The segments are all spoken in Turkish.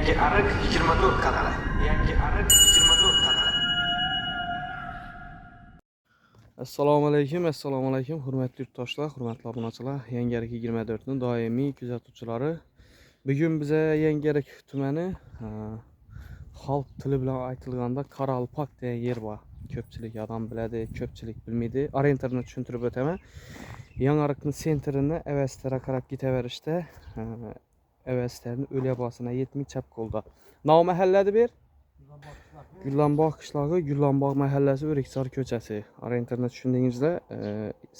Yangi Ariq 24 kanali. Yangi Ariq 24 kanali. Assalomu alaykum, hurmatli yurtdoshlar, hurmatli obunachilar. Yangi Ariq 24 ning doimiy kuzatuvchilari. Bugun biza Yangi Ariq tumani xalq tili bilan aytilganda Qaralpak degan yer bor. Ko'pchilik odam biladi, ko'pchilik bilmaydi. Orientirni tushuntirib o'taman. Yangi Ariqning sentrini Avastara qarab ketaverishda Avastarning o'lyabosina yetmay chap qo'lda. Nom mahallasi bir Gullanbog' qishlog'i, Gullanbog' mahallasi, O'rikzor ko'chasi. Orientirni tushundingizda,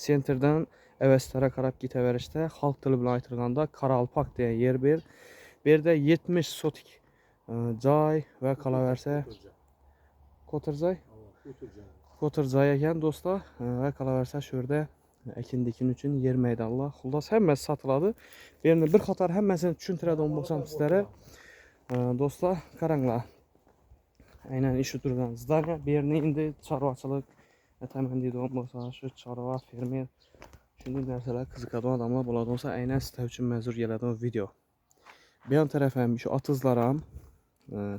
sentrdan Avastara qarab ketaverishda xalq tili bilan aytilganda Qaralpak degan yer bir. Bu yerda 70 sotik joy va qolaversa Ko'tirjoy ekan do'stlar, va qolaversa shu yerda ekin-dikin uchun yer maydonlar, xullas hammasi sotiladi. Bu yerni bir qator hammasini tushuntiradigan bo'lsam sizlarga, do'stlar, qaranglar. Aynan ishi turgan zdaniya. Bu yerni endi chorvachilik aytaman deydigan bo'lsa, shu chorva, fermer shunday narsalar qiziqadigan odamlar bo'ladigan bo'lsa, aynan sizlar uchun manzur keladigan video. Bu yon taraf ham shu otizlar ham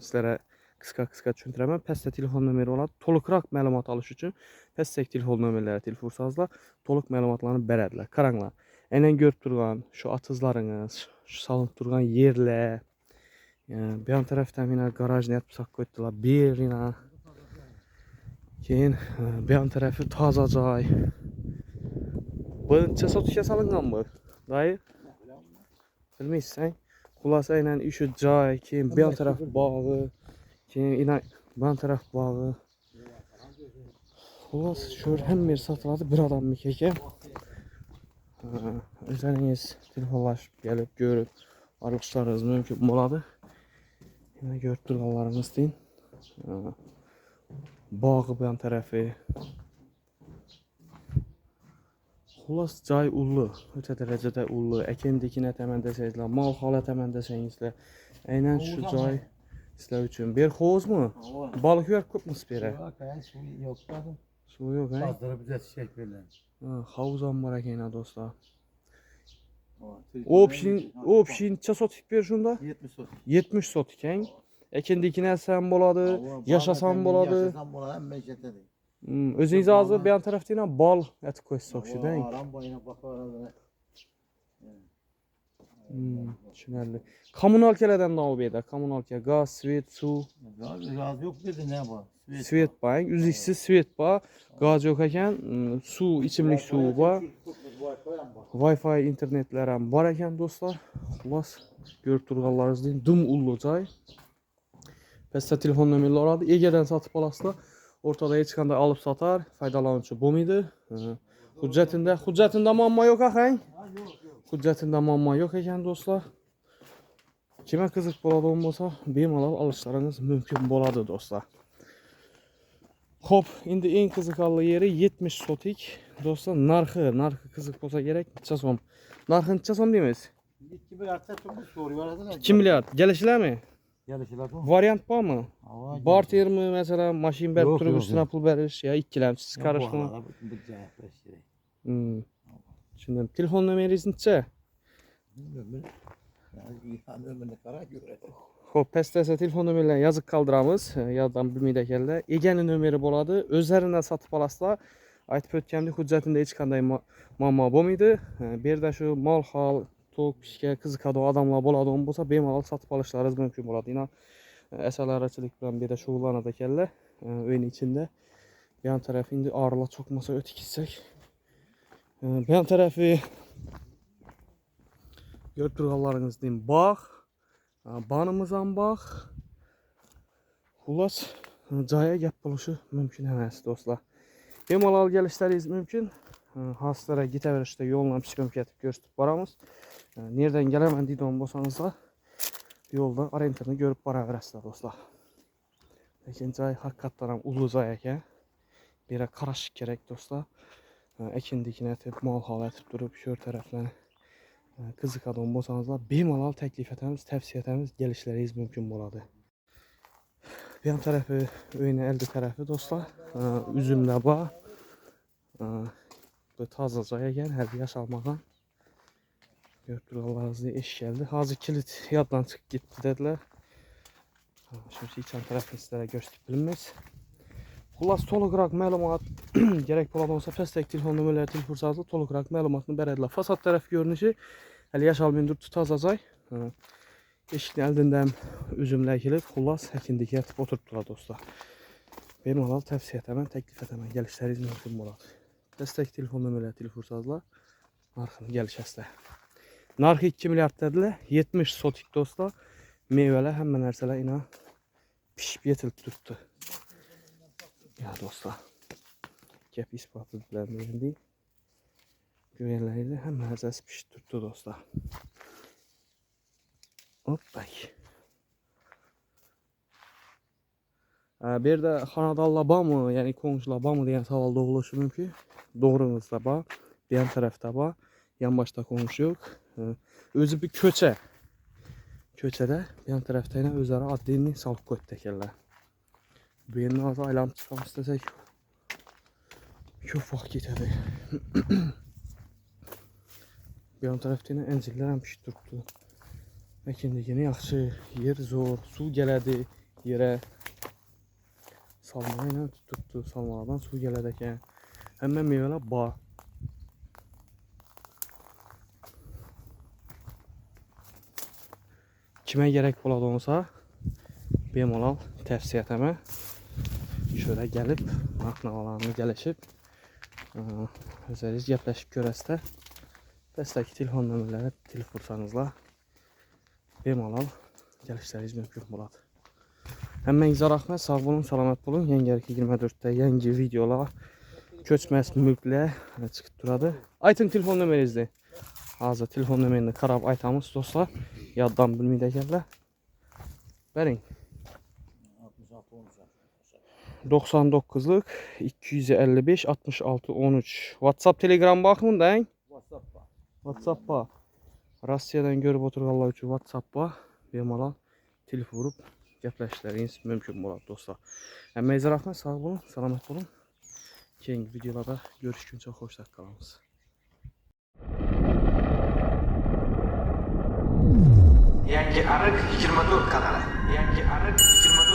sizlarga qisqa tushuntiraman. Pastda telefon nomeri bo'ladi. To'liqroq ma'lumot olish uchun pastdagi telefon nomerlariga telefon ursangizlar, to'liq ma'lumotlarni beradilar. Qaranglar. Aynan ko'rib turgan shu otizlaringiz, shu solinib turgan yerlar, bu yon tarafda mana garajni yapsak qo'ydilar. Berina. Keyin bu yon tarafi toza joy. Birinchi sotishga solingan bu. Dayı? Bilmaysan? Xullas aynan shu joy, keyin bu yon taraf bog'i, keyin ina bu yon taraf bog'i. Xullas shu hamma yer sotiladi bir odamniki ekan. O'zingiz telefonlashib kelib ko'rib olishlaringiz mumkin bo'ladi. Yana ko'rib turganlaringiz deyin. Bog'i bu yon tarafi. Xullas joy ullu, o'ta darajada ullu. Ekin-dikin ataman desangizlar, mol hol ataman desangizlar, aynan shu joy sizlar uchun. Ber hovuzmi? Baliq yo'q ko'pmi sizlar? Yo'q, Suv yo'q, ha? Qazdirib biza chek bilan. Havuz ham bor ekan do'stlar. O'pshincha sotik ber shunda? 70 sotik. 70 sotik ekan. Ekin-dikin atsam bo'ladi, yashasam bo'ladi. Yashasam bo'ladi, hamma ketadi. O'zingiz hozir bu yon tarafda ham bol aytib qo'ysiz o'xshaydi. Aram boyina boqaveradi. Tushunarli. Kommunalkalardan nima bu yerda? Kommunalka, gaz, svet, suv. Gaz yo'q dedi, ne bor? Svet bor, uziksiz svet bor. Gaz yo'q ekan, suv, ichimlik suvi bor. Wi-Fi internetlar ham bor ekan do'stlar. Xullas, ko'rib turganlaringizdek dum ullu joy. Pastda telefon nomerlari oladi. Egadan sotib olasizlar. O'rtada hech qanday olib sotar, foydalanuvchi bo'lmaydi. Hujjatida muammo yo'q axang? Hujjatida muammo yo'q ekan do'stlar. Kimga qiziq bo'ladigan bo'lsa, bemalol olishlaringiz mumkin bo'ladi do'stlar. Xo'p, endi eng qiziqarli yeri 70 sotik. Do'stlar, narxi qiziq bo'lsa kerak. Necha so'm? Narxini necha so'm deymiz? 2 milliard turmuş so'rayveradilar. 2 milliard. Kelishlarmi? Kelishlar bu. Variant bormi? Bartermi, masalan, mashina berib turib ustidan pul berish yo ikkilamchi qarashmi? Tushundim. Telefon nomeringiz necha? Xo'p, pastda telefon nomerlarini yozib qoldiramiz. Yoddan bilmaydi ekanlar. Egani nomeri bo'ladi. O'zlaridan sotib olasizlar. Aytib o'tgandek, hujjatida hech qanday muammo bo'lmaydi. Bu yerda shu mol hol to'q pishga qiziqadigan odamlar bo'ladigan bo'lsa, bemalol sotib olishlaringiz mumkin bo'ladi. Yana asalarichilik bilan bu yerda shug'ullanadi ekanlar. Uyning ichida. Bu yon taraf endi orlar cho'kmasa o'tib ketsak. Bu yon tarafi ko'rib turganlaringizdek bog', banimiz ham bog'. Xullas, joyga gap bo'lishi mumkin emas do'stlar. Bemalol kelishlaringiz mumkin. Hozirlar ketaverishda yo'ldan pishqam ketib ko'rsatib boramiz. Nerdan kelaman deydigan bo'lsangizlar, yo'lda orientirni ko'rib boraverasizlar do'stlar. Lekin joy haqiqatan ham ulug' joy ekan. Bu yerga qarash kerak do'stlar. Ekin-dikin etib, mol hol etib turib, shu taraflarni qiziqadigan bo'lsangizlar, bemalol taklif etamiz, tavsiya etamiz, kelishlaringiz mumkin bo'ladi. Bu yon tarafi, uyning oldi tarafi do'stlar, uzumlar bor. Bu toza joy ekan, hali yashalmagan. Ko'rib turganlaringizdek eshik keldi. Hozir kilit yoddan chiqib ketdi dedilar. Şimdi içən tərəfini sizlərə göstərib bilmiz. Xullas toluqraq məlumat gərək olsa pəstək telefon nömrələri telefonsazlı toluqraq məlumatını bərədilər. Fasad tərəf görünüşü hələ yaşal mindur tutazacaq. Eşikli əldindən üzümlə əkilib, xullas həkindiki yatıb oturtdular dostlar. Benim halal tavsiye etmem, teklif etmem. Gəlişləriniz mümkün olar. Pəstək telefon nömrələri telefonsazlı narxını gəliş əslə. Narxı 2 milyard dediler, 70 sotik dostlar. Meyvələr həmmən ərsələ ina pişib yetilib tutdu. Ya dostlar, gəp ispatı biləməyindi. Görənləri həmmən ərsəsi pişib tutdu dostlar. Hoppay. Bir de Xanadallaba mı, yani Konçlaba mı diyen savol doğuluşu mümkün. Doğrunuzda ba, diğer tarafta ba, yan başta konuşu yok. Özü bir köçe. Köçədə yan tərəfdə ilə özləri adını salıb qoyub təkərlər. Bu yerin ağzı aylanıb çıxam istəsək çox vaxt getədi. Yan tərəfdə ilə əncillər həm pişib durubdu.Əkindikini yaxşı, yer zor, su gələdi yerə. Salmağı ilə tutubdu, salmalardan su gələdəkən. Həmən meyvələr bağ. Kime gerek olsa benim olan tavsiye etmem. Şöyle gelip naknavalarını gelişip özəriz gəpləşib görəsdə bəstəki telefon nömrələri telefonsanızla benim olan gəlişləriniz mümkün buladı. Həmmən izah rəhmət, sağ olun, salamat olun. Yengəlik 24'də yeni videolar köçməz mülklə çıxıb duradı. Aytın telefon nömrənizdir. Hazır telefon nömrəni qarab aytamız dostlar. Yaddan bilməyəcəklər. Verin. 99'luk 255 66 13. WhatsApp, Telegram bakın da. WhatsApp'a. Rusya'dan görüp otururlar üçün WhatsApp'a benim alan telefon vurup gəpləşləriniz mümkün olur dostlar. Əməyizə rəhmət, sağ olun, salamat olun. Yeni videolarda görüşün çox xoş qalınız. Yangi Arık 24 kanalı. Yangi Arık 24